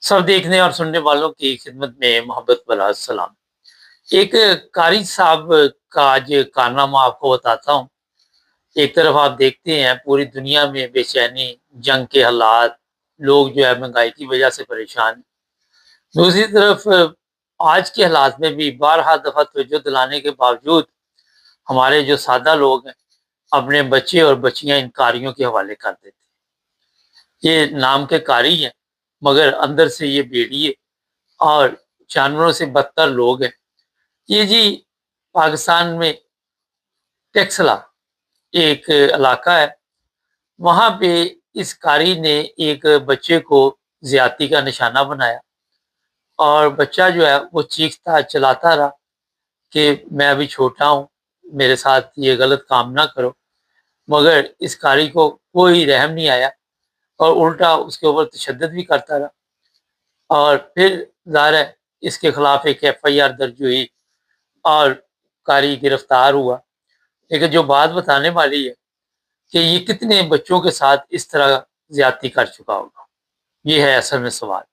सब देखने और सुनने वालों की खिदमत में मोहब्बत भरा सलाम। एक कारी साहब का आज कारनामा आपको बताता हूँ। एक तरफ आप देखते हैं पूरी दुनिया में बेचैनी, जंग के हालात, लोग जो है महंगाई की वजह से परेशान हैं। दूसरी तरफ आज के हालात में भी बारहा दफा तवज्जो दिलाने के बावजूद हमारे जो सादा लोग हैं अपने बच्चे और बच्चियां इन कारियों के हवाले कर देते हैं। ये नाम के कारी हैं मगर अंदर से ये भेड़िए और जानवरों से बदतर लोग हैं। ये जी पाकिस्तान में टेक्सला एक इलाका है, वहाँ पे इस कारी ने एक बच्चे को ज्यादती का निशाना बनाया और बच्चा जो है वो चीखता चिल्लाता रहा कि मैं अभी छोटा हूँ, मेरे साथ ये गलत काम ना करो। मगर इस कारी को कोई रहम नहीं आया और उल्टा उसके ऊपर तशद्दुद भी करता रहा और फिर ज़ाहिर है इसके खिलाफ एक एफआईआर दर्ज हुई और कारी गिरफ्तार हुआ। लेकिन जो बात बताने वाली है कि ये कितने बच्चों के साथ इस तरह ज्यादती कर चुका होगा, ये है असल में सवाल।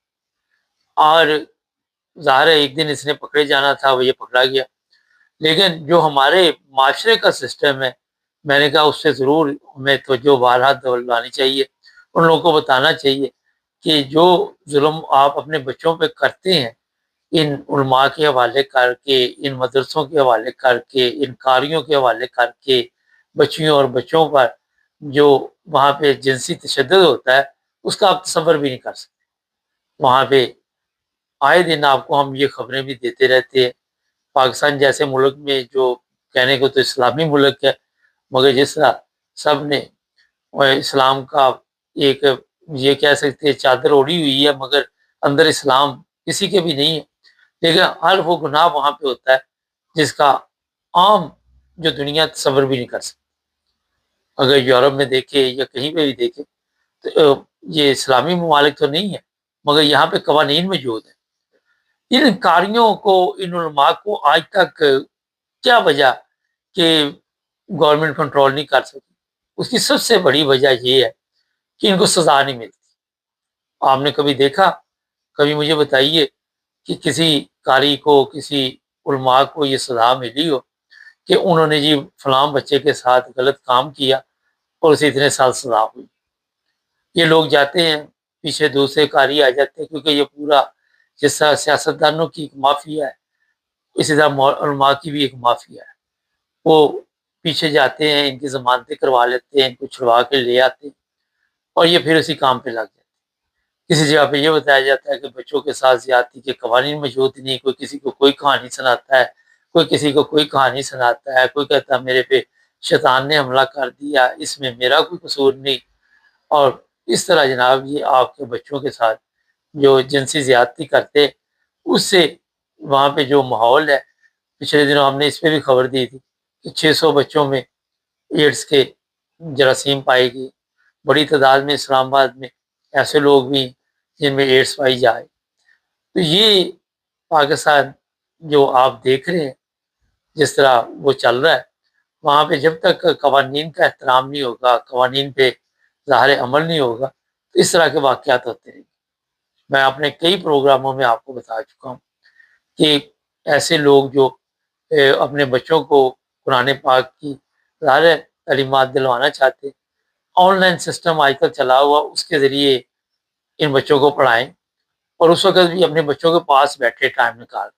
और ज़ाहिर है एक दिन इसने पकड़े जाना था, वो ये पकड़ा गया। लेकिन जो हमारे माशरे का सिस्टम है, मैंने कहा उससे ज़रूर हमें तवज्जो बहरहाल दिलवानी चाहिए। उन लोगों को बताना चाहिए कि जो जुल्म आप अपने बच्चों पे करते हैं, इन उलमा के हवाले करके, इन मदरसों के हवाले करके, इन कारियों के हवाले करके, बच्चियों और बच्चों पर जो वहाँ पे जिनसी तशद्दुद होता है, उसका आप तसव्वुर भी नहीं कर सकते। वहाँ पे आए दिन आपको हम ये खबरें भी देते रहते हैं। पाकिस्तान जैसे मुल्क में जो कहने को तो इस्लामी मुल्क है, मगर जिस तरह सब ने इस्लाम का एक ये कह सकते हैं चादर ओढ़ी हुई है, मगर अंदर इस्लाम किसी के भी नहीं है। लेकिन हर वो गुनाह वहाँ पे होता है जिसका आम जो दुनिया तसव्वुर भी नहीं कर सकती। अगर यूरोप में देखे या कहीं पे भी देखे तो ये इस्लामी ममालिक तो नहीं है, मगर यहाँ पे कवानीन मौजूद है। इन कारियों को, इन उलमा को आज तक क्या वजह कि गवर्नमेंट कंट्रोल नहीं कर सकी? उसकी सबसे बड़ी वजह ये है कि इनको सजा नहीं मिलती। आपने कभी देखा, कभी मुझे बताइए कि किसी कारी को, किसी उलमा को ये सजा मिली हो कि उन्होंने जी फलां बच्चे के साथ गलत काम किया और उसे इतने साल सजा हुई। ये लोग जाते हैं, पीछे दूसरे कारी आ जाते हैं, क्योंकि ये पूरा जिस तरह सियासतदानों की एक माफिया है, इसी तरह उलमा की भी एक माफिया है। वो पीछे जाते हैं, इनकी जमानतें करवा लेते हैं, इनको छुड़वा के ले आते हैं और ये फिर उसी काम पे लग जाते हैं। किसी जगह पे ये बताया जाता है कि बच्चों के साथ ज्यादती के कवानीन मौजूद नहीं, कोई किसी को कोई कहानी सुनाता है, कोई किसी को कोई कहानी सुनाता है, कोई कहता है मेरे पे शैतान ने हमला कर दिया, इसमें मेरा कोई कसूर नहीं। और इस तरह जनाब ये आपके बच्चों के साथ जो जिनसी ज़्यादती करते, उससे वहाँ पे जो माहौल है, पिछले दिनों हमने इस पे भी खबर दी थी कि 600 बच्चों में एड्स के जरासीम पाई गई। बड़ी तादाद में इस्लामाबाद में ऐसे लोग भी जिनमें एड्स पाई जाए। तो ये पाकिस्तान जो आप देख रहे हैं, जिस तरह वो चल रहा है, वहाँ पे जब तक कवानीन का एहतराम नहीं होगा, कवानीन पे ज़ाहिर अमल नहीं होगा, तो इस तरह के वाक़यात होते रहेंगे। मैं अपने कई प्रोग्रामों में आपको बता चुका हूँ कि ऐसे लोग जो अपने बच्चों को कुरान पाक की ज़ाहिर तालीमात दिलवाना चाहते, ऑनलाइन सिस्टम आजकल चला हुआ, उसके ज़रिए इन बच्चों को पढ़ाएँ और उस वक़्त भी अपने बच्चों के पास बैठे टाइम निकाल।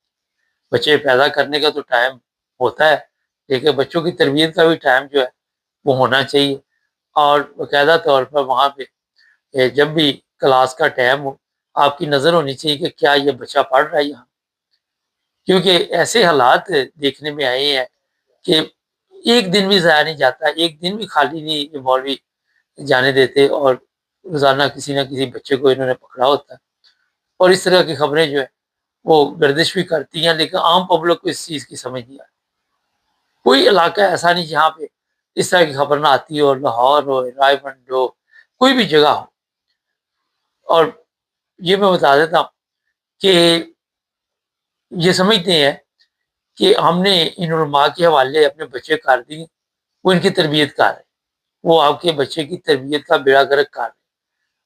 बच्चे पैदा करने का तो टाइम होता है, लेकिन बच्चों की तरबियत का भी टाइम जो है वो होना चाहिए। और बाकायदा तौर पर वहाँ पे जब भी क्लास का टाइम हो, आपकी नज़र होनी चाहिए कि क्या ये बच्चा पढ़ रहा है यहाँ? क्योंकि ऐसे हालात देखने में आए हैं कि एक दिन भी ज़ाया नहीं जाता, एक दिन भी खाली नहीं ये मौलवी जाने देते और रोज़ाना किसी न किसी बच्चे को इन्होंने पकड़ा होता है। और इस तरह की खबरें जो है वो गर्दिश भी करती हैं, लेकिन आम पब्लिक को इस चीज़ की समझ नहीं आती। कोई इलाका ऐसा नहीं जहाँ पे इस तरह की खबर ना आती हो, लाहौर हो, रायबंद हो, कोई भी जगह हो। और ये मैं बता देता हूँ कि ये समझते हैं कि हमने इन उलमा के हवाले अपने बच्चे कर दिए, वो इनकी तरबियत कर रहे हैं। वो आपके बच्चे की तरबियत का बेड़ा गर्क कर रहे हैं।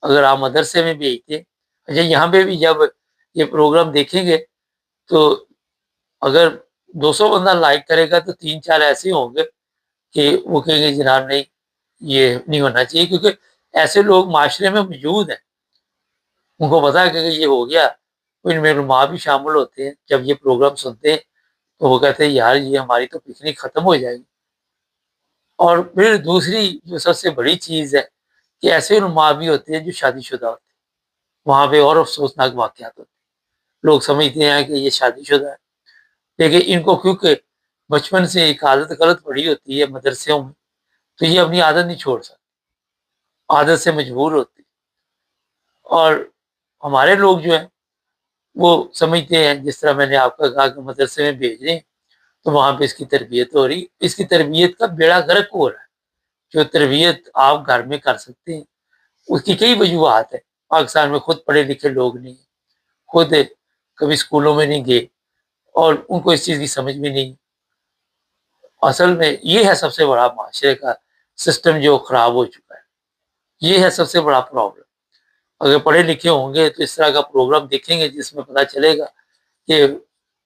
अगर आप मदरसे में भेजते, اچھا یہاں پہ بھی جب یہ پروگرام دیکھیں گے تو اگر 200 بندہ لائک کرے گا تو 3-4 ایسے ہوں گے کہ وہ کہیں گے جناب نہیں یہ نہیں ہونا چاہیے، کیونکہ ایسے لوگ معاشرے میں موجود ہیں، ان کو پتا ہے کہ یہ ہو گیا، ان میں علماء بھی شامل ہوتے ہیں، جب یہ پروگرام سنتے ہیں تو وہ کہتے ہیں یار یہ ہماری تو پکنک ختم ہو جائے گی۔ اور پھر دوسری جو سب سے بڑی چیز ہے کہ ایسے علماء بھی ہوتے ہیں جو شادی شدہ ہوتے ہیں، وہاں پہ اور افسوسناک واقعات ہوتے ہیں، لوگ سمجھتے ہیں کہ یہ شادی شدہ ہے، لیکن ان کو کیونکہ بچپن سے ایک عادت غلط پڑی ہوتی ہے مدرسوں میں، تو یہ اپنی عادت نہیں چھوڑ سکتے، عادت سے مجبور ہوتے ہیں۔ اور ہمارے لوگ جو ہیں وہ سمجھتے ہیں، جس طرح میں نے آپ کا کہا کہ مدرسے میں بھیج رہے ہیں تو وہاں پہ اس کی تربیت ہو رہی، اس کی تربیت کا بیڑا غرق ہو رہا ہے۔ جو تربیت آپ گھر میں کر سکتے ہیں اس کی کئی وجوہات ہیں۔ پاکستان میں خود پڑھے لکھے لوگ نہیں ہیں، خود کبھی اسکولوں میں نہیں گئے اور ان کو اس چیز کی سمجھ بھی نہیں۔ اصل میں یہ ہے سب سے بڑا معاشرے کا سسٹم جو خراب ہو چکا ہے، یہ ہے سب سے بڑا پرابلم۔ اگر پڑھے لکھے ہوں گے تو اس طرح کا پروگرام دیکھیں گے جس میں پتہ چلے گا کہ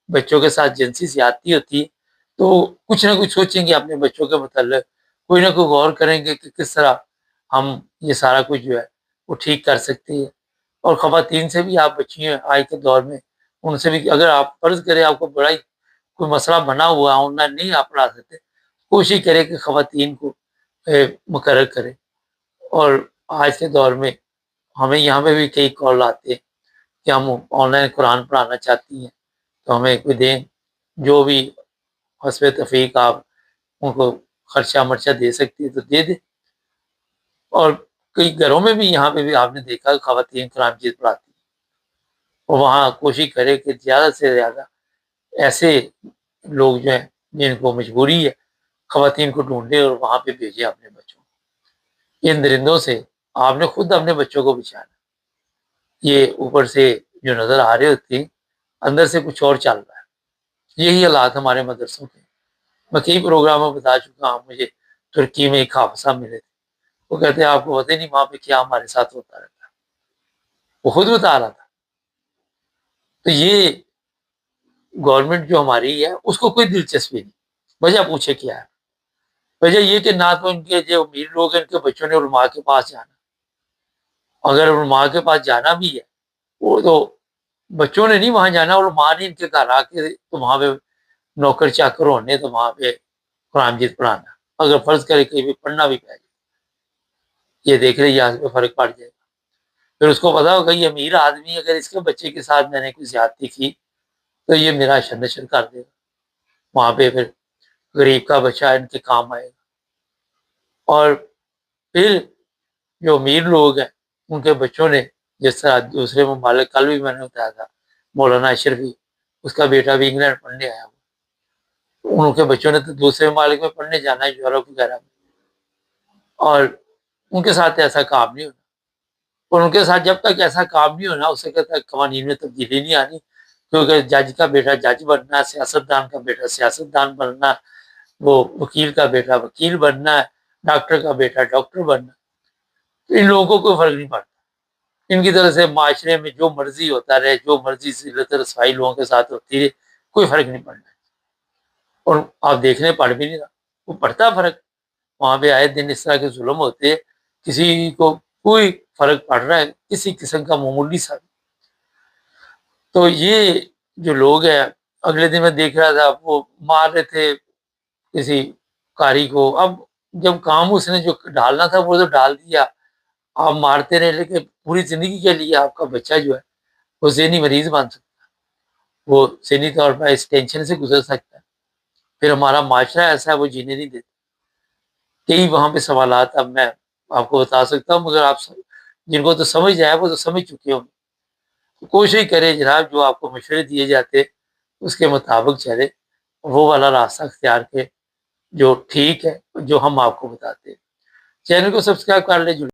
بچوں کے ساتھ جنسی زیادتی ہوتی ہے تو کچھ نہ کچھ سوچیں گے اپنے بچوں کے متعلق، کوئی نہ کوئی غور کریں گے کہ کس طرح ہم یہ سارا کچھ جو ہے وہ ٹھیک کر سکتے ہیں۔ اور خواتین سے بھی آپ بچی ہیں آج کے دور میں، ان سے بھی اگر آپ فرض کریں آپ کو بڑا ہی کوئی مسئلہ بنا ہوا آن لائن نہیں آپ پڑھا سکتے، کوشش کریں کہ خواتین کو مقرر کریں۔ اور آج کے دور میں ہمیں یہاں پہ بھی کئی کال آتے ہیں کہ ہم آن لائن قرآن پڑھانا چاہتی ہیں تو ہمیں کوئی دیں، جو بھی حسب تفریق آپ ان کو خرچہ مرچہ دے سکتی ہے تو دے دیں۔ اور کئی گھروں میں بھی یہاں پہ بھی آپ نے دیکھا خواتین قرآن مجید پڑھاتی ہیں، اور وہاں کوشش کرے کہ زیادہ سے زیادہ ایسے لوگ جو ہیں جن کو مجبوری ہے خواتین کو ڈھونڈے اور وہاں پہ بھیجے اپنے بچوں کو۔ ان درندوں سے آپ نے خود اپنے بچوں کو بچانا، یہ اوپر سے جو نظر آ رہے ہوتے ہیں اندر سے کچھ اور چل رہا ہے۔ یہی حالات ہمارے مدرسوں کے، میں کئی پروگراموں بتا چکا ہوں، مجھے ترکی میں ایک حافظ صاحب ملے تھے، وہ کہتے ہیں آپ کو پتہ نہیں وہاں پہ کیا ہمارے ساتھ ہوتا رہتا ہے، وہ خود بتا رہا تھا۔ تو یہ گورنمنٹ جو ہماری ہے اس کو کوئی دلچسپی نہیں، وجہ پوچھے کیا ہے؟ وجہ یہ کہ نہ تو ان کے جو امیر لوگ ہیں ان کے بچوں نے علماء کے پاس جانا، اگر علماء کے پاس جانا بھی ہے وہ تو بچوں نے نہیں وہاں جانا، علماء نے ان کے گھر آ کے تو وہاں پہ نوکر چاکر ہونے تو وہاں پہ قرآن مجید پڑھانا، اگر فرض کرے کہ بھی پڑھنا بھی پہلے یہ دیکھ رہے یہاں پہ فرق پڑ جائے گا، پھر اس کو پتا ہوگا یہ امیر آدمی اگر اس کے بچے کے ساتھ میں نے کوئی زیادتی کی تو یہ میرا نشر کر دے گا، وہاں پہ پھر غریب کا بچہ ان کے کام آئے گا۔ اور پھر جو امیر لوگ ہیں ان کے بچوں نے، جس طرح دوسرے ممالک، کل بھی میں نے بتایا تھا مولانا اشرفی، اس کا بیٹا بھی انگلینڈ پڑھنے آیا ہوا، ان کے بچوں نے تو دوسرے ممالک میں پڑھنے جانا ہے یورپ وغیرہ میں، اور ان کے ساتھ ایسا کام نہیں ہونا، اور ان کے ساتھ جب تک ایسا کام نہیں ہونا اس سے تک قوانین میں تبدیلی نہیں آنی، کیونکہ جج کا بیٹا جج بننا، سیاستدان کا بیٹا سیاستدان بننا، وہ وکیل کا بیٹا وکیل بننا ہے، ڈاکٹر کا بیٹا ڈاکٹر بننا، تو ان لوگوں کو کوئی فرق نہیں پڑتا، ان کی طرح سے معاشرے میں جو مرضی ہوتا رہے، جو مرضی ذلت رسوائی لوگوں کے ساتھ ہوتی رہے، کوئی فرق نہیں پڑنا۔ اور آپ دیکھنے پڑھ بھی نہیں رہا، وہ پڑتا فرق، وہاں پہ آئے دن اس طرح کے ظلم ہوتے، کسی کو کوئی فرق پڑ رہا ہے کسی قسم کا معمولی سا۔ تو یہ جو لوگ ہیں، اگلے دن میں دیکھ رہا تھا وہ مار رہے تھے کسی قاری کو، اب جب کام اس نے جو ڈالنا تھا وہ تو ڈال دیا، آپ مارتے رہے، لیکن پوری زندگی کے لیے آپ کا بچہ جو ہے وہ ذہنی مریض بن سکتا ہے، وہ ذہنی طور پر اس ٹینشن سے گزر سکتا ہے، پھر ہمارا معاشرہ ایسا ہے وہ جینے نہیں دیتا۔ کئی وہاں پہ سوالات اب میں آپ کو بتا سکتا ہوں، مگر آپ جن کو تو سمجھ جائے وہ تو سمجھ چکے ہوں گے۔ کوشش کرے جناب جو آپ کو مشورے دیے جاتے اس کے مطابق چلے، وہ والا راستہ اختیار کے جو ٹھیک ہے، جو ہم آپ کو بتاتے ہیں۔ چینل کو سبسکرائب کر لیں۔